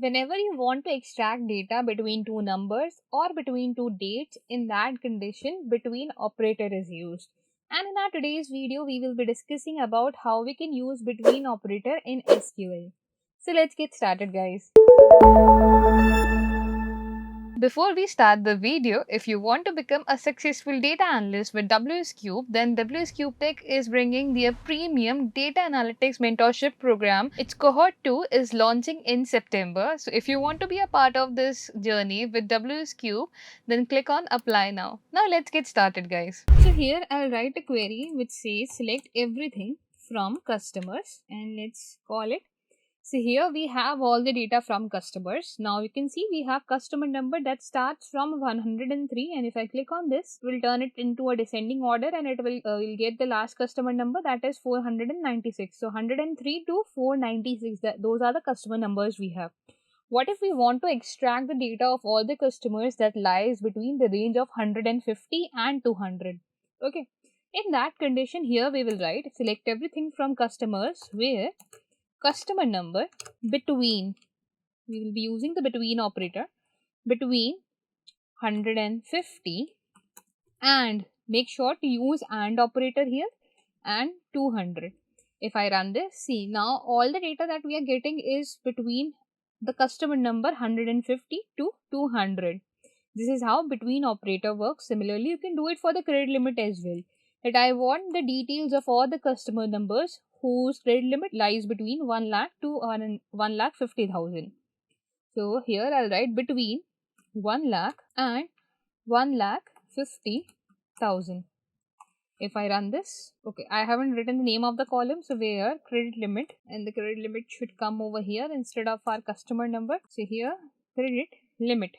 Whenever you want to extract data between two numbers or between two dates, in that condition, between operator is used. And in our today's video, we will be discussing about how we can use between operator in SQL. So let's get started, guys. Before we start the video, if you want to become a successful data analyst with WsCube, then WsCube Tech is bringing their premium data analytics mentorship program. Its cohort 2 is launching in September. So if you want to be a part of this journey with WsCube, then click on apply now. Now let's get started, guys. So here I'll write a query which says select everything from customers, and let's call it. So here we have all the data from customers. Now you can see we have customer number that starts from 103, and if I click on this, we'll turn it into a descending order and it will get the last customer number, that is 496. So 103 to 496, those are the customer numbers we have. What if we want to extract the data of all the customers that lies between the range of 150 and 200? Okay, in that condition, here we will write select everything from customers where customer number between, we will be using the between operator, between 150 and, make sure to use AND operator here, and 200. If I run this, see now all the data that we are getting is between the customer number 150 to 200. This is how between operator works. Similarly, you can do it for the credit limit as well. That I want the details of all the customer numbers whose credit limit lies between 1 lakh to 1 lakh 50,000. So here I'll write between 1 lakh and 1 lakh 50,000. If I run this, okay, I haven't written the name of the column, so where credit limit, and the credit limit should come over here instead of our customer number. So here credit limit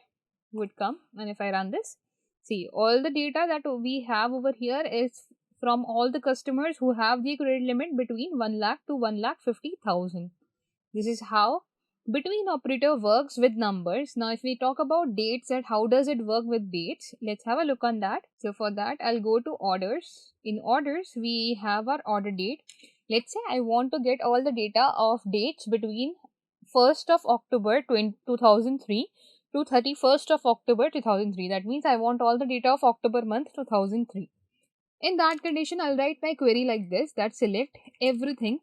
would come, and if I run this, see all the data that we have over here is from all the customers who have the credit limit between 1 lakh to 1 lakh 50,000. This is how between operator works with numbers. Now if we talk about dates, that how does it work with dates, let's have a look on that. So for that I'll go to orders. In orders we have our order date. Let's say I want to get all the data of dates between 1st of October 2003 to 31st of October 2003. That means I want all the data of October month 2003. In that condition, I'll write my query like this, that select everything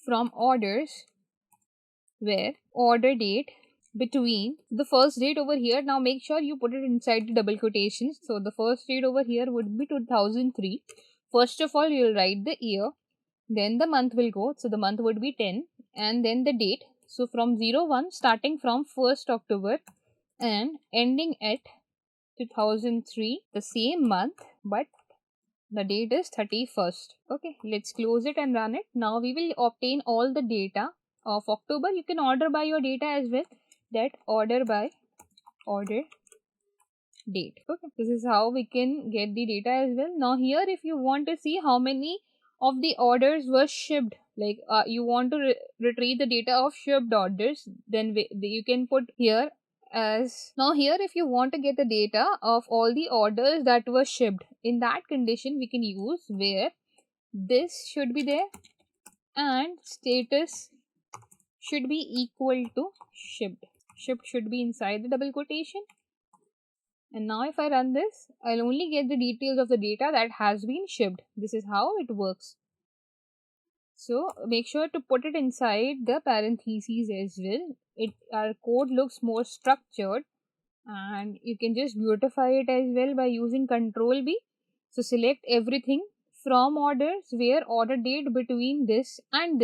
from orders where order date between the first date over here. Now make sure you put it inside the double quotations. So the first date over here would be 2003. First of all, you'll write the year, then the month will go. So the month would be 10, and then the date. So from 01, starting from 1st October and ending at 2003, the same month, but the date is 31st. Okay, let's close it and run it. Now we will obtain all the data of October. You can order by your data as well, that order by order date. Okay, this is how we can get the data as well. Now here if you want to see how many of the orders were shipped, like you want to retrieve the data of shipped orders, then you can put here as. Now here if you want to get the data of all the orders that were shipped, in that condition we can use where this should be there and status should be equal to shipped. Shipped should be inside the double quotation. And now if I run this, I'll only get the details of the data that has been shipped. This is how it works. So make sure to put it inside the parentheses as well. Our code looks more structured, and you can just beautify it as well by using Control B. So select everything from orders where order date between this and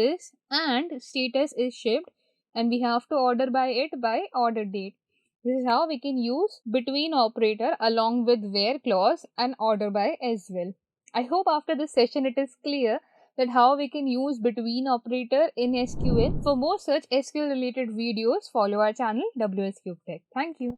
status is shipped, and we have to order by it by order date. This is how we can use between operator along with where clause and order by as well. I hope after this session it is clear that how we can use between operator in SQL. For more such SQL related videos, follow our channel WsCube Tech. Thank you.